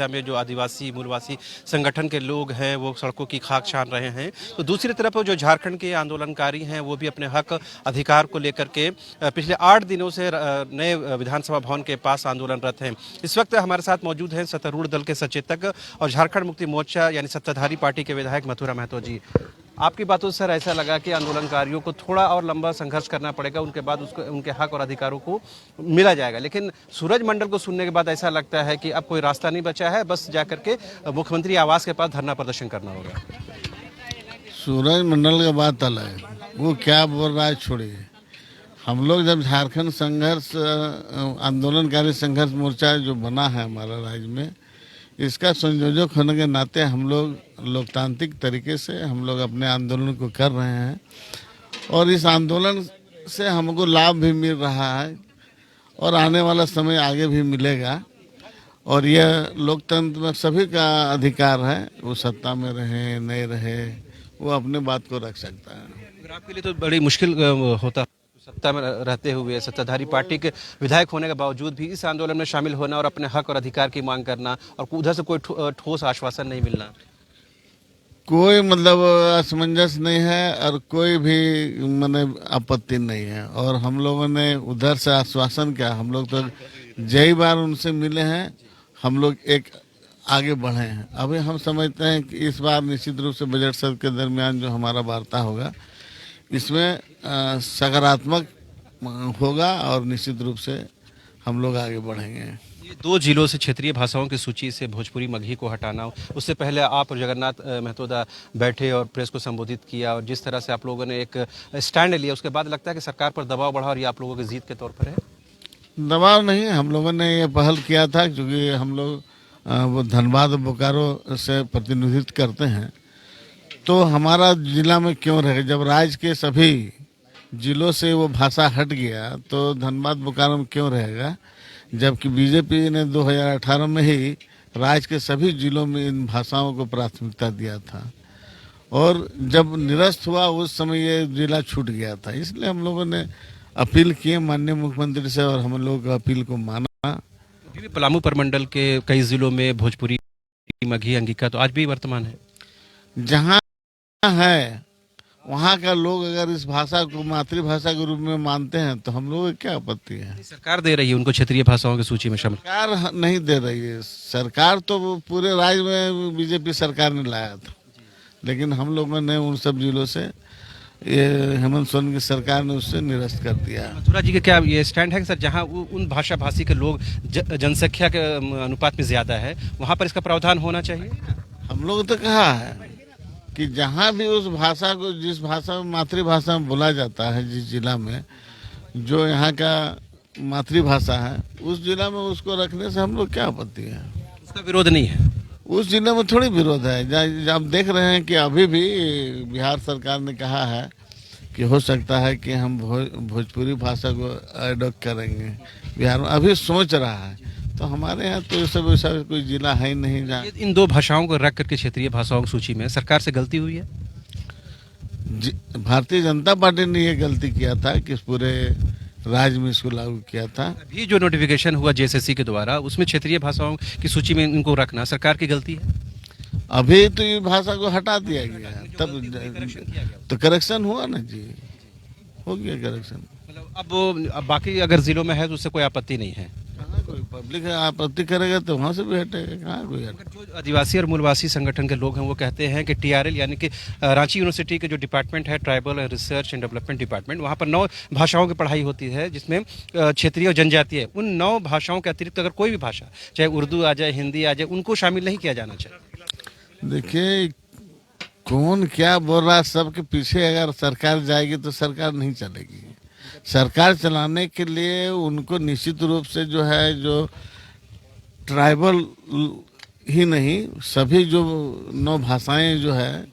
में जो आदिवासी मूलवासी संगठन के लोग हैं वो सड़कों की खाक छान रहे हैं, तो दूसरी तरफ जो झारखंड के आंदोलनकारी हैं वो भी अपने हक अधिकार को लेकर के पिछले 8 दिनों से नए विधानसभा भवन के पास आंदोलनरत हैं। इस वक्त हमारे साथ मौजूद हैं सत्तारूढ़ दल के सचेतक और झारखंड मुक्ति मोर्चा यानी सत्ताधारी पार्टी के विधायक मथुरा महतो जी। आपकी बातों से सर ऐसा लगा कि आंदोलनकारियों को थोड़ा और लंबा संघर्ष करना पड़ेगा, उनके बाद उसको उनके हक और अधिकारों को मिला जाएगा, लेकिन सूरज मंडल को सुनने के बाद ऐसा लगता है कि अब कोई रास्ता नहीं बचा है, बस जाकर के मुख्यमंत्री आवास के पास धरना प्रदर्शन करना होगा। सूरज मंडल का बात अलग है, वो क्या बोल रहा है छोड़िए। हम लोग जब झारखंड संघर्ष आंदोलनकारी संघर्ष मोर्चा जो बना है हमारा राज्य में, इसका संयोजक होने के नाते हम लोग लोकतांत्रिक तरीके से हम लोग अपने आंदोलन को कर रहे हैं और इस आंदोलन से हमको लाभ भी मिल रहा है और आने वाला समय आगे भी मिलेगा। और यह लोकतंत्र में सभी का अधिकार है, वो सत्ता में रहे नहीं रहे वो अपने बात को रख सकता है। आपके लिए तो बड़ी मुश्किल होता सत्ता में रहते हुए सत्ताधारी पार्टी के विधायक होने के बावजूद भी इस आंदोलन में शामिल होना और अपने हक और अधिकार की मांग करना और उधर से कोई ठोस आश्वासन नहीं मिलना। कोई मतलब असमंजस नहीं है और कोई भी आपत्ति नहीं है। और हम लोगों ने उधर से आश्वासन किया, हम लोग तो कई बार उनसे मिले हैं, हम लोग एक आगे बढ़े हैं। अभी हम समझते हैं कि इस बार निश्चित रूप से बजट सत्र के दरमियान जो हमारा वार्ता होगा इसमें सकारात्मक होगा और निश्चित रूप से हम लोग आगे बढ़ेंगे। ये 2 जिलों से क्षेत्रीय भाषाओं की सूची से भोजपुरी मगही को हटाना, उससे पहले आप जगन्नाथ महतोदा बैठे और प्रेस को संबोधित किया और जिस तरह से आप लोगों ने एक स्टैंड लिया, उसके बाद लगता है कि सरकार पर दबाव बढ़ा और ये आप लोगों की जीत के तौर पर है। दबाव नहीं, हम लोगों ने ये पहल किया था क्योंकि हम लोग वो धनबाद बोकारो से प्रतिनिधित्व करते हैं, तो हमारा जिला में क्यों रहे। जब राज्य के सभी जिलों से वो भाषा हट गया तो धनबाद बोकारो में क्यों रहेगा, जबकि बीजेपी ने 2018 में ही राज्य के सभी जिलों में इन भाषाओं को प्राथमिकता दिया था और जब निरस्त हुआ उस समय ये जिला छूट गया था। इसलिए हम लोगों ने अपील किए माननीय मुख्यमंत्री से और हम लोग अपील को माना। अभी भी पलामू प्रमंडल के कई जिलों में भोजपुरी मगही अंगिका तो आज भी वर्तमान है। जहाँ है वहाँ का लोग अगर इस भाषा को मातृभाषा के रूप में मानते हैं तो हम लोगों को क्या आपत्ति है। सरकार दे रही है उनको क्षेत्रीय भाषाओं की सूची में शामिल। सरकार नहीं दे रही है, सरकार तो पूरे राज्य में बीजेपी सरकार ने लाया था, लेकिन हम लोगों ने उन सब जिलों से ये हेमंत सोरेन की सरकार ने उससे निरस्त कर दिया। मथुरा जी का क्या ये स्टैंड है कि सर जहाँ उन भाषा भाषी के लोग जनसंख्या के अनुपात में ज्यादा है वहाँ पर इसका प्रावधान होना चाहिए। हम लोग तो कहा है कि जहाँ भी उस भाषा को जिस भाषा में मातृभाषा में बोला जाता है, जिस जिला में जो यहाँ का मातृभाषा है उस जिला में उसको रखने से हम लोग क्या आपत्ति है। उसका विरोध नहीं है, उस जिले में थोड़ी विरोध है। आप देख रहे हैं कि अभी भी बिहार सरकार ने कहा है कि हो सकता है कि हम भोजपुरी भाषा को अडॉप्ट करेंगे, बिहार में अभी सोच रहा है। तो हमारे यहाँ तो सब वैसा कोई जिला है ही नहीं जहाँ इन 2 भाषाओं को रख करके क्षेत्रीय भाषाओं की सूची में सरकार से गलती हुई है। भारतीय जनता पार्टी ने ये गलती किया था कि पूरे राज्य में इसको लागू किया था। अभी जो नोटिफिकेशन हुआ जेएसएससी के द्वारा उसमें क्षेत्रीय भाषाओं की सूची में इनको रखना सरकार की गलती है। अभी तो ये भाषा को हटा दिया गया है, तब तो करेक्शन हुआ ना जी, हो गया करेक्शन। मतलब अब बाकी अगर जिलों में है तो उससे कोई आपत्ति नहीं है। कहाँ कोई पब्लिक आपत्ति करेगा तो वहाँ से भी हटेगा, कहाँ कोई हटेगा। जो आदिवासी और मूलवासी संगठन के लोग हैं वो कहते हैं कि टीआरएल यानी कि रांची यूनिवर्सिटी के जो डिपार्टमेंट है tribal research and development department, वहाँ पर 9 भाषाओं की पढ़ाई होती है जिसमें क्षेत्रीय और जनजातीय उन 9 भाषाओं के अतिरिक्त अगर कोई भी भाषा चाहे उर्दू आ जाए हिंदी आ जाए उनको शामिल नहीं किया जाना चाहिए। देखिए कौन क्या बोल रहा है, सबके पीछे अगर सरकार जाएगी तो सरकार नहीं चलेगी। सरकार चलाने के लिए उनको निश्चित रूप से जो है जो ट्राइबल ही नहीं सभी जो 9 भाषाएं जो है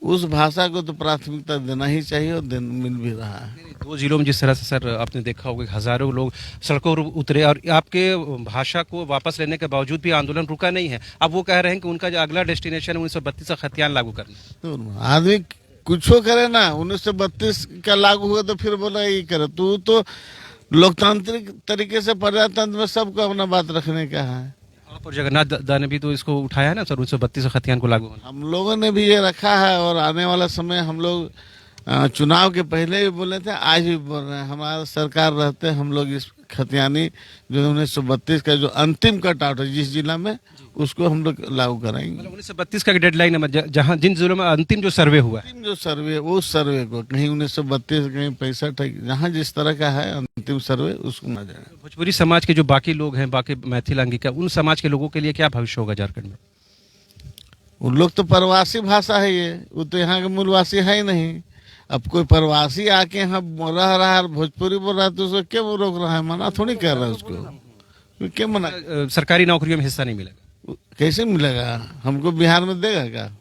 उस भाषा को तो प्राथमिकता देना ही चाहिए और मिल भी रहा है। 2 जिलों में जिस तरह से सर आपने देखा होगा हजारों लोग सड़कों पर उतरे और आपके भाषा को वापस लेने के बावजूद भी आंदोलन रुका नहीं है। अब वो कह रहे हैं कि उनका जो अगला डेस्टिनेशन है 1932 का खतियान लागू करना। तो आदमी कुछ करे ना, 1932 का लागू हुआ तो फिर बोला ये करे। तो लोकतांत्रिक तरीके से प्रजातंत्र में सबको अपना बात रखने का है। महापौर जगन्नाथ दा ने भी तो इसको उठाया है ना सर, 1932 खतियान को लागू होना। हम लोगों ने भी ये रखा है और आने वाला समय हम लोग चुनाव के पहले भी बोले थे, आज भी बोल रहे हैं, हमारा सरकार रहते हम लोग इस खतियानी जो 1932 का जो अंतिम कट आउट है जिस जिला में, उसको हम लोग लागू कराएंगे। मतलब 1932 का डेडलाइन है, जहाँ जिन जिलों में अंतिम जो सर्वे हुआ है। अंतिम जो सर्वे, उस सर्वे को कहीं 1932 कहीं 65, जहाँ जिस तरह का है अंतिम सर्वे उसको ना जाए। भोजपुरी समाज के जो बाकी लोग हैं, बाकी मैथिल अंगिका, उन समाज के लोगों के लिए क्या भविष्य होगा झारखंड में? उन लोग तो प्रवासी भाषा है ये, वो तो यहाँ के मूलवासी है ही नहीं। अब कोई प्रवासी आके यहाँ रह रहा है भोजपुरी बोल रहा है तो उसको क्यों रोक रहा है, मना थोड़ी कर रहा है उसको, क्यों मना? सरकारी नौकरियों में हिस्सा नहीं मिलेगा। कैसे मिलेगा? हमको बिहार में देगा क्या?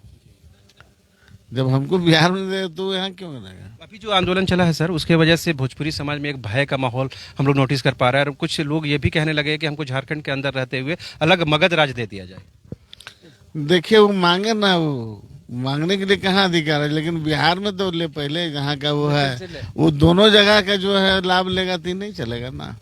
जब हमको बिहार में देगा तो यहाँ क्यों मिलेगा? अभी जो आंदोलन चला है सर, उसके वजह से भोजपुरी समाज में एक भय का माहौल हम लोग नोटिस कर पा रहे हैं, और कुछ लोग ये भी कहने लगे कि हमको झारखंड के अंदर रहते हुए अलग मगध राज दे दिया जाए। देखिए वो मांगे ना, वो मांगने के लिए कहाँ अधिकार है, लेकिन बिहार में तो ले पहले जहाँ का वो है, वो दोनों जगह का जो है लाभ लेगा तो नहीं चलेगा ना।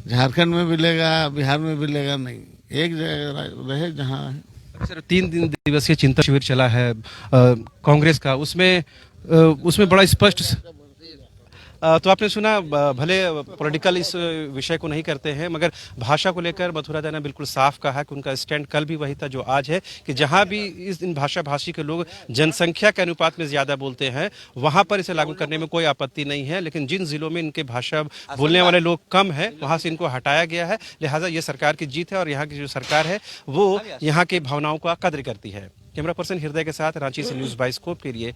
झारखंड में भी लेगा, बिहार में भी लेगा, नहीं एक जगह रहे जहाँ है। सर 3 दिवसीय चिंतन शिविर चला है कांग्रेस का, उसमें बड़ा स्पष्ट तो आपने सुना, भले पॉलिटिकल इस विषय को नहीं करते हैं, मगर भाषा को लेकर मथुरा दा ने बिल्कुल साफ कहा कि उनका स्टैंड कल भी वही था जो आज है, कि जहां भी इन भाषा भाषी के लोग जनसंख्या के अनुपात में ज़्यादा बोलते हैं वहां पर इसे लागू करने में कोई आपत्ति नहीं है, लेकिन जिन जिलों में इनके भाषा बोलने वाले लोग कम हैं वहाँ से इनको हटाया गया है। लिहाजा ये सरकार की जीत है और यहाँ की जो सरकार है वो यहाँ की भावनाओं का कद्र करती है। कैमरा पर्सन हृदय के साथ रांची से न्यूज़ बाइस्कोप के लिए